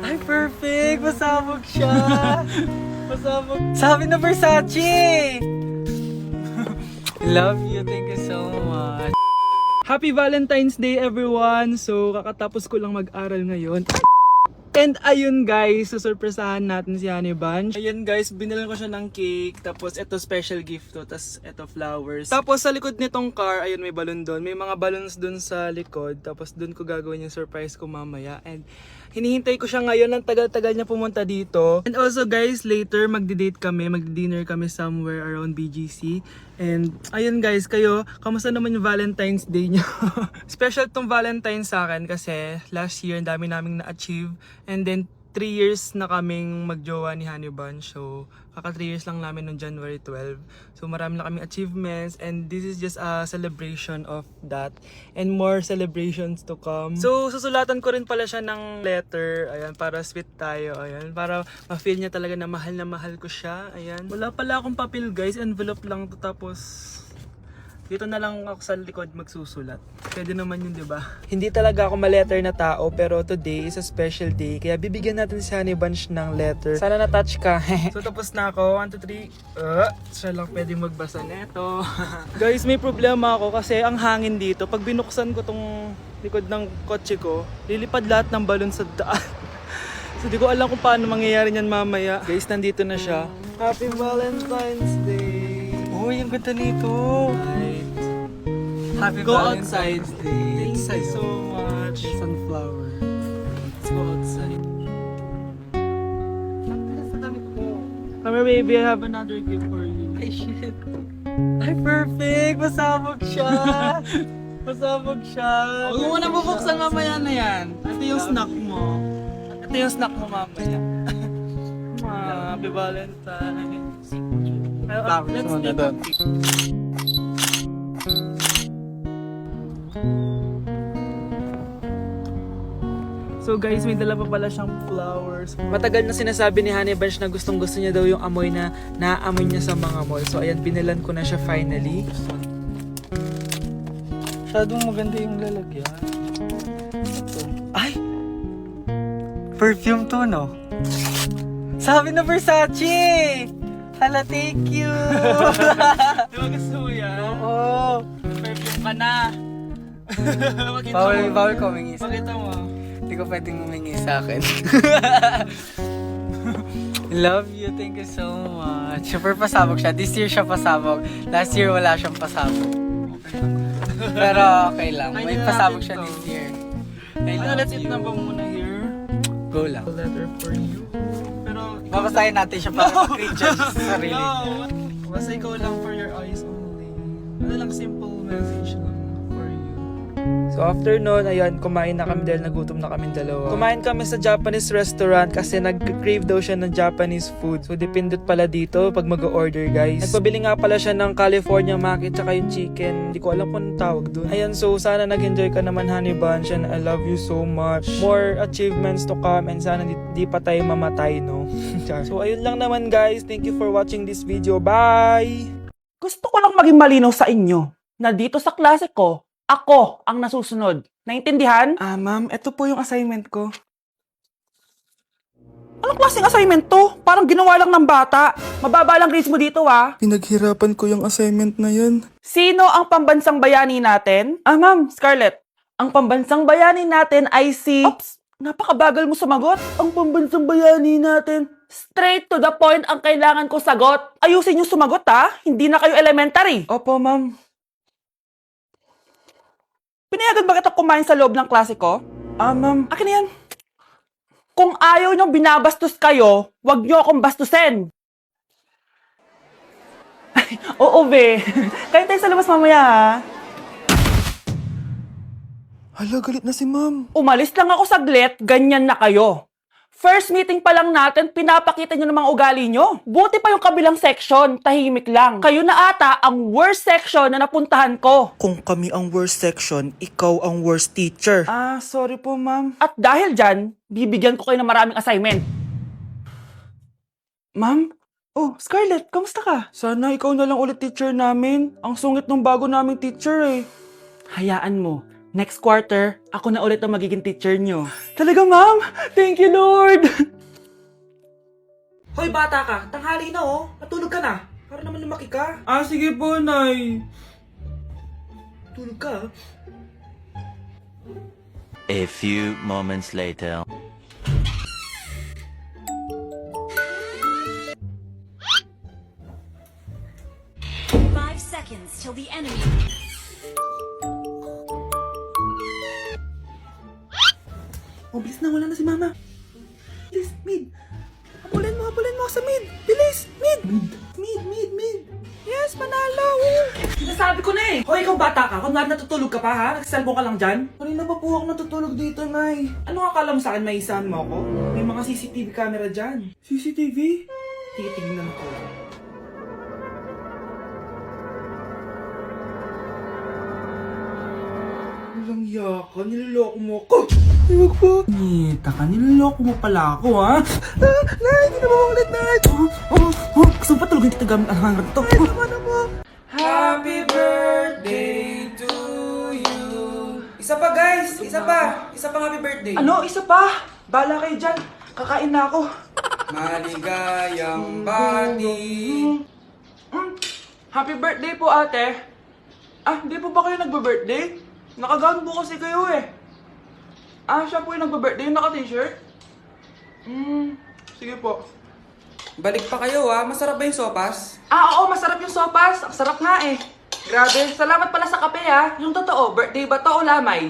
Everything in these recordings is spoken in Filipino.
Ay, perfect! Pasabog siya! Pasabog. Sabi na Versace! Love you. Thank you so much. Happy Valentine's Day everyone! So kakatapos ko lang mag-aral ngayon. And ayun guys, susurpresahan natin si Honey Bunch. Ayun guys, binilan ko siya ng cake. Tapos ito special gift to. Tapos ito flowers. Tapos sa likod nitong car, ayun may balon doon. May mga balloons doon sa likod. Tapos doon ko gagawin yung surprise ko mamaya. And hinihintay ko siya ngayon. Ang tagal-tagal niya pumunta dito. And also guys, later magdi-date kami. Magdi-dinner kami somewhere around BGC. And ayun guys, kayo, kamusta naman yung Valentine's Day niyo? Special tong Valentine's sa akin kasi last year ang dami naming na-achieve. And then 3 years na kaming magjowa ni Honey Bunch. So kaka 3 years lang namin noong January 12. So marami na kaming achievements and this is just a celebration of that. And more celebrations to come. So susulatan ko rin pala siya ng letter. Ayan, para sweet tayo. Ayan, para ma-feel niya talaga na mahal ko siya. Ayan. Wala pala akong papel guys. Envelope lang to, tapos dito na lang ako sa likod magsusulat. Pwede naman yun, di ba? Hindi talaga ako ma-letter na tao, pero today is a special day. Kaya bibigyan natin si Honey Bunch ng letter. Sana na-touch ka. So tapos na ako. 1, 2, 3. Siya lang pwedeng magbasa neto. Guys, may problema ako kasi ang hangin dito. Pag binuksan ko tong likod ng kotse ko, lilipad lahat ng balon sa daan. So di ko alam kung paano mangyayari niyan mamaya. Guys, nandito na siya. Happy Valentine's Day! Uy, ang ganda nito! Happy Go Valentine's Day. Thank you so much. Sunflower. Let's go outside. Come here, baby. I have another gift for you. Ay, shit. Ay, perfect! Pasabog siya! Pasabog siya! Huwag mo na bubuksan mamaya na yan. Ito yung snack mo. Ito yung snack mo mamaya. Happy Valentine's. Let's take a pic. So guys, may dala pa pala siyang flowers. Matagal na sinasabi ni Honey Bunch na gustong gusto niya daw yung amoy na naamoy niya sa mga mall. So ayan, binilan ko na siya finally. Masyadong maganda yung lalagyan. Ito. Ay! Perfume to, no? Sabi na Versace! Hala, thank you! Di ba gusto mo yan? Oo! Perfume ka na! Pakita Bawal ko humingi sa... Pakita mo. Hindi ko pwedeng humingi sa akin. Love you, thank you so much. Super pasabog siya. This year siya pasabog. Last year wala siyang pasabog. Pero okay lang. May pasabog siya this year. I Ano, love let's eat you. na ba muna here? Go lang. A letter for you. Pero Babasahin natin siya para mag-recharge sa sarili. no! Basta ikaw lang for your eyes only. Ano lang, simple message lang for you. So after nun, ayan, kumain na kami dahil nagutom na kami dalawa. Kumain kami sa Japanese restaurant kasi nag-crave daw siya ng Japanese food. So dependent pala dito pag mag-order guys. Nagpabili nga pala siya ng California Maki tsaka yung chicken. Hindi ko alam kung anong tawag dun. Ayan, so sana nag-enjoy ka naman Honey Bunch and I love you so much. More achievements to come and sana di pa tayo mamatay, no? So ayun lang naman guys. Thank you for watching this video. Bye! Gusto ko lang maging malinaw sa inyo na dito sa klase ko, ako ang nasusunod. Naintindihan? Ma'am, ito po yung assignment ko. Anong klaseng assignment to? Parang ginawa lang ng bata. Mababa lang grades mo dito, ah. Pinaghirapan ko yung assignment na yun. Sino ang pambansang bayani natin? Ma'am, Scarlett. Ang pambansang bayani natin ay si... Oops! Napakabagal mo sumagot. Ang pambansang bayani natin. Straight to the point ang kailangan ko sagot. Ayusin yung sumagot, ha? Hindi na kayo elementary. Opo, ma'am. Pinayagan ba kita kumain sa loob ng klase ko? Ma'am. Akin na yan. Kung ayaw niyong binabastos kayo, wag niyo akong bastusin. Ay, oo, be. Kain tayo sa labas mamaya, ha? Hala, galit na si ma'am. Umalis lang ako saglit, ganyan na kayo. First meeting pa lang natin, pinapakita nyo ng mga ugali nyo. Buti pa yung kabilang section, tahimik lang. Kayo na ata ang worst section na napuntahan ko. Kung kami ang worst section, ikaw ang worst teacher. Sorry po, ma'am. At dahil dyan, bibigyan ko kayo ng maraming assignment. Ma'am? Oh, Scarlett, kamusta ka? Sana ikaw na lang ulit teacher namin. Ang sungit ng bago naming teacher eh. Hayaan mo, Next quarter, ako na ulit ang magiging teacher nyo. Talaga, ma'am? Thank you, Lord! Hoy, bata ka. Tanghali na oh. Matulog ka na. Para naman lumaki ka. Ah, sige po, Nay. Tulog ka. A few moments later. Five seconds till the enemy. Oh, bilis na. Wala na si mama. Bilis, mid. Habulin mo sa mid. Bilis, mid. Mid. Yes, manalo. Sinasabi ko na eh. Hoy, ikaw bata ka. Kung nga natutulog ka pa ha? Nagsiselfon ka lang dyan? Kanina pa po ako natutulog dito, Nay. Ano akala mo sa akin, maisahan mo ako? May mga CCTV camera dyan. CCTV? Titignan ko. Walang yaka, niloloko mo ako. Huwag po. Nita ka, niloloko mo pala ako, ha? Nay, hindi na maulit, Nay. Gusto mo pa tulogin kita gamit ang hangar to? Nay, naman mo. Happy birthday to you. Isa pa, guys. Isa pa happy birthday. Ano? Isa pa? Bala kayo dyan. Kakain na ako. Maligayang bati. Happy birthday po, ate. Ah, hindi po ba kayo nagbe-birthday? Nakagown po kasi kayo eh. Ah, siya po yung nagbe-birthday, yung naka-t-shirt? Sige po. Balik pa kayo, ha? Masarap ba yung sopas? Ah, oo, masarap yung sopas. Ang sarap nga eh. Grabe, salamat pala sa kape ha. Yung totoo, birthday ba to o lamay?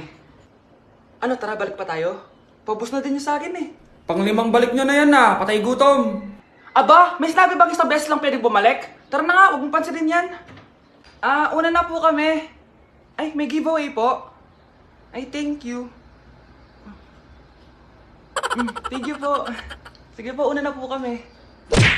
Ano, tara, balik pa tayo? Pabus na din yung sa akin eh. Panglimang balik nyo na yan, ha? Patay gutom. Aba, may sinabi bang isang beses lang pwede bumalik? Tara na nga, huwag mong pansinin yan. Ah, una na po kami. Ay, may giveaway po. Ay, thank you. Thank you po. Sige po, una na po kami.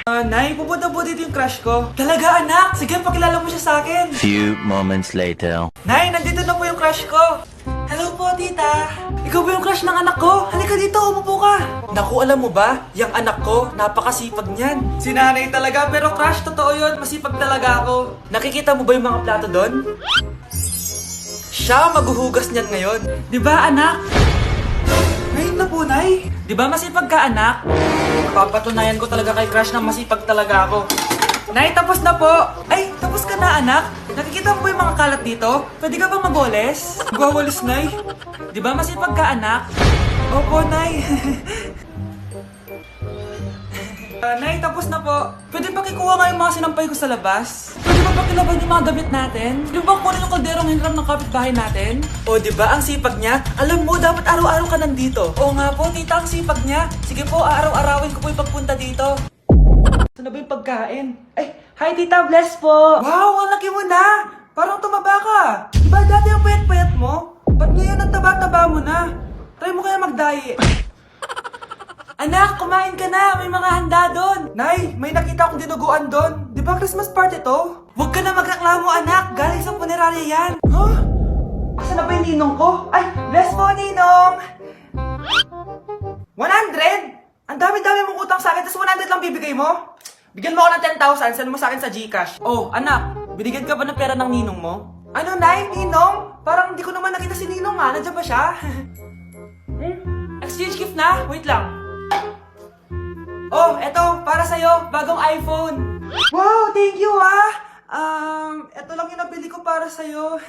Nay, pupunta po dito yung crush ko. Talaga, anak? Sige, pakilala mo siya sa akin. Few moments later. Nay, nandito na po yung crush ko. Hello po, tita. Ikaw ba yung crush ng anak ko? Halika dito, umupo ka. Naku, alam mo ba? Yung anak ko, napakasipag niyan. Si nanay talaga, pero crush, totoo yun. Masipag talaga ako. Nakikita mo ba yung mga plato doon? Siya maghuhugas niyan ngayon. Di ba, anak? Ngayon na po, Nay. Di ba masipag ka, anak? Papatunayan ko talaga kay crush na masipag talaga ako. Nay, tapos na po. Ay, tapos ka na, anak. Nakikita mo ba yung mga kalat dito? Pwede ka bang magwalis? Magwawalis, Nay. Di ba masipag ka, anak? Opo, Nay. Nay, tapos na po. Pwede ba kikuha nga yung mga sinampay ko sa labas? Pwede ba pakilaban yung mga damit natin? Di ba kunin yung kalderong hinram ng kapitbahay natin? O, di ba ang sipag niya? Alam mo, dapat araw-araw ka nandito. Oo nga po, tita, ang sipag niya. Sige po, araw-arawin ko po yung pagpunta dito. Saan na ba yung pagkain? Ay, hi tita, bless po! Wow, ang laki mo na! Parang tumaba ka! Diba dati ang payat-payat mo? Ba't ngayon ang taba-taba mo na? Try mo kaya mag-diet. Anak, kumain ka na! May mga handa doon! Nay, may nakita akong dinuguan doon. Di ba Christmas party to? Huwag ka na magreklamo, anak! Galing sa punerarya yan! Huh? Asan na ba yung ninong ko? Ay, bless po, ninong! 100? Ang dami-dami mong utang sa akin, tapos 100 lang bibigay mo? Bigyan mo ako ng 10,000, send mo sa akin sa GCash. Oh, anak, binigyan ka ba ng pera ng ninong mo? Ano, Nay? Ninong? Parang hindi ko naman nakita si ninong ha. Nandiyan ba siya? Exchange gift na? Wait lang. Oh, eto, para sa'yo, bagong iPhone. Wow, thank you ha. Eto lang yung nabili ko para sa'yo.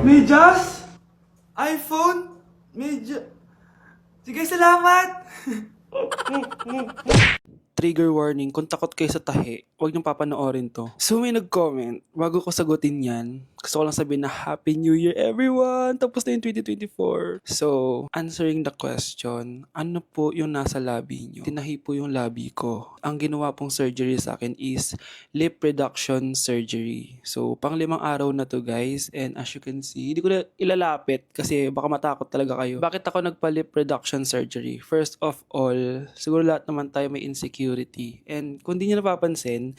Medyas? iPhone? Sige, salamat. Trigger warning, kung takot kayo sa tahi, huwag niyong papanoorin to. So may nag-comment, bago ko sagutin yan, gusto ko lang sabihin na Happy New Year everyone! Tapos na yung 2024. So, answering the question, ano po yung nasa labi niyo? Tinahi po yung labi ko. Ang ginawa pong surgery sa akin is lip reduction surgery. So, pang 5 araw na to guys, and as you can see, hindi ko na ilalapit kasi baka matakot talaga kayo. Bakit ako nagpa-lip reduction surgery? First of all, siguro lahat naman tayo may insecurity insecurity. And kung di niyo napapansin,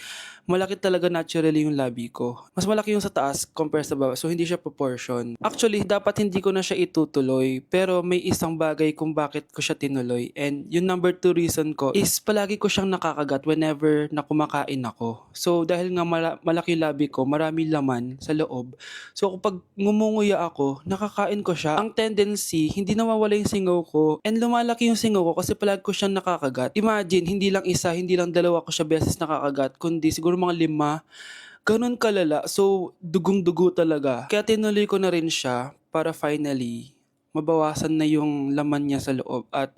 malaki talaga naturally yung labi ko. Mas malaki yung sa taas compare sa baba, so hindi siya proportion. Actually, dapat hindi ko na siya itutuloy, pero may isang bagay kung bakit ko siya tinuloy. And yung number 2 reason ko is palagi ko siyang nakakagat whenever na kumakain ako. So dahil nga malaki yung labi ko, marami laman sa loob. So kapag ngumunguya ako, nakakain ko siya. Ang tendency, hindi nawawala yung singaw ko and lumalaki yung singaw ko kasi palagi ko siyang nakakagat. Imagine, hindi lang isa, hindi lang dalawa ko siya beses nakakagat, kundi siguro mga 5. Ganun kalala. So, dugong-dugo talaga. Kaya tinuloy ko na rin siya para finally mabawasan na yung laman niya sa loob at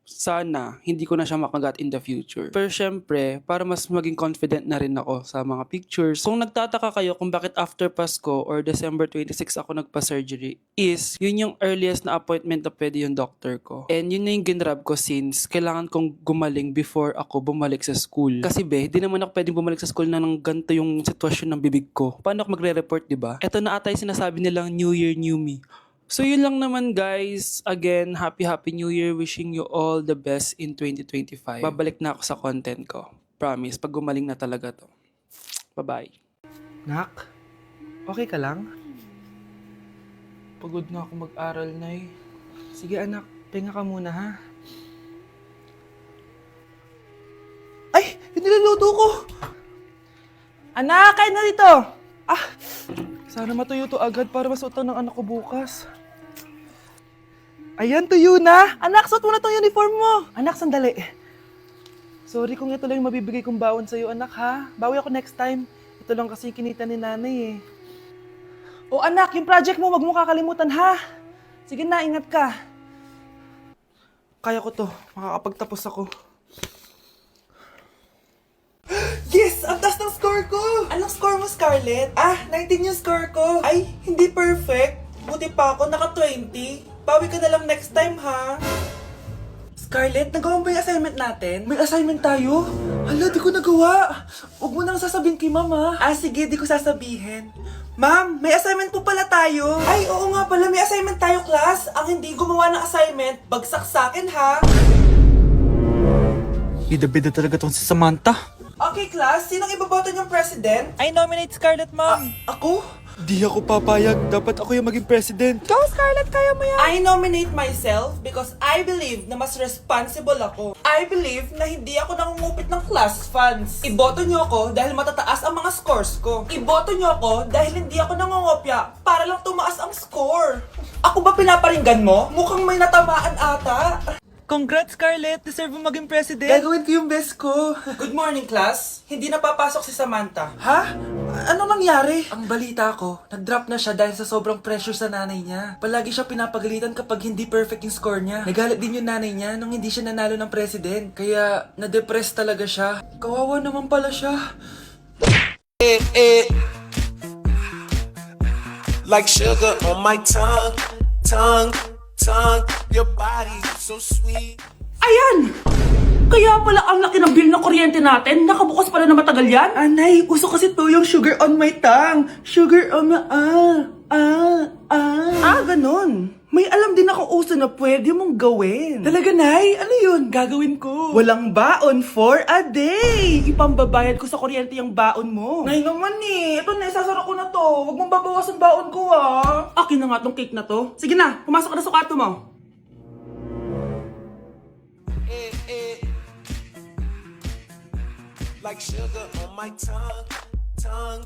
sana hindi ko na siya makagat in the future. Pero syempre, para mas maging confident na rin ako sa mga pictures. Kung nagtataka kayo kung bakit after Pasko or December 26 ako nagpa-surgery, is yun yung earliest na appointment na pwede yung doctor ko. And yun na yung ginrab ko since kailangan kong gumaling before ako bumalik sa school. Kasi di naman ako pwedeng bumalik sa school na nang ganito yung sitwasyon ng bibig ko. Paano ako magre-report, diba? Ito na ata yung sinasabi nilang New Year, New Me. So yun lang naman guys. Again, happy New Year. Wishing you all the best in 2025. Babalik na ako sa content ko. Promise, pag gumaling na talaga to. Bye-bye. Nak, okay ka lang? Pagod na ako mag-aral, Nay. Sige anak, pinga ka muna ha. Ay, yung niluluto ko! Anak, kain na dito! Sana matuyo to agad para masuotan ng anak ko bukas. Ayan, tuyo na! Anak, suot mo na tong uniform mo! Anak, sandali. Sorry kung ito lang yung mabibigay kong baon sa'yo, anak ha. Bawi ako next time. Ito lang kasi yung kinita ni nanay eh. O anak, yung project mo, wag mo kakalimutan ha. Sige na, ingat ka. Kaya ko to. Makakapagtapos ako. Yes! Ang taas ng score ko! Anong score mo, Scarlett? 19 yung score ko. Ay, hindi perfect. Buti pa ako, naka 20. Bawi ka na lang next time, ha? Scarlett, nagawa mo ba yung assignment natin? May assignment tayo? Hala, di ko nagawa. Huwag mo nang sasabihin kay mama. Sige, di ko sasabihin. Ma'am, may assignment po pala tayo. Ay, oo nga pala, may assignment tayo, class. Ang hindi gumawa ng assignment, bagsak sa akin, ha? Bida-bida talaga tong si Samantha. Okay, class, sinong iboboto niyong president? I nominate Scarlett, ma'am. Ako? Di ako papayag. Dapat ako yung maging president. Go, Scarlett, kaya mo yan! I nominate myself because I believe na mas responsible ako. I believe na hindi ako nangungupit ng class funds. Iboto niyo ako dahil matataas ang mga scores ko. Iboto niyo ako dahil hindi ako nangungopya para lang tumaas ang score. Ako ba pinaparinggan mo? Mukhang may natamaan ata. Congrats, Scarlett. Deserve mo maging president. Gagawin ko yung best ko. Good morning, class. Hindi na papasok si Samantha. Ha? Ano nangyari? Ang balita ko, nag-drop na siya dahil sa sobrang pressure sa nanay niya. Palagi siya pinapagalitan kapag hindi perfect yung score niya. Nagalit din yung nanay niya nung hindi siya nanalo ng president. Kaya, na-depress talaga siya. Kawawa naman pala siya. Like sugar on my tongue, your body so sweet. Ayan! Kaya pala ang laki ng bill ng kuryente natin. Nakabukas pala na matagal yan. Anay, uso kasi to yung sugar on my tongue. Sugar on my... ganun. May alam din ako uso na pwede mong gawin. Talaga, Nay? Ano yun? Gagawin ko. Walang baon for a day. Ipambabayad ko sa kuryente yung baon mo. Nay naman eh. Ito na, isasara ko na to. Huwag mong babawasan baon ko Akin na nga tong cake na to. Sige na, pumasok ka na sa kwarto mo. Like sugar on my tongue.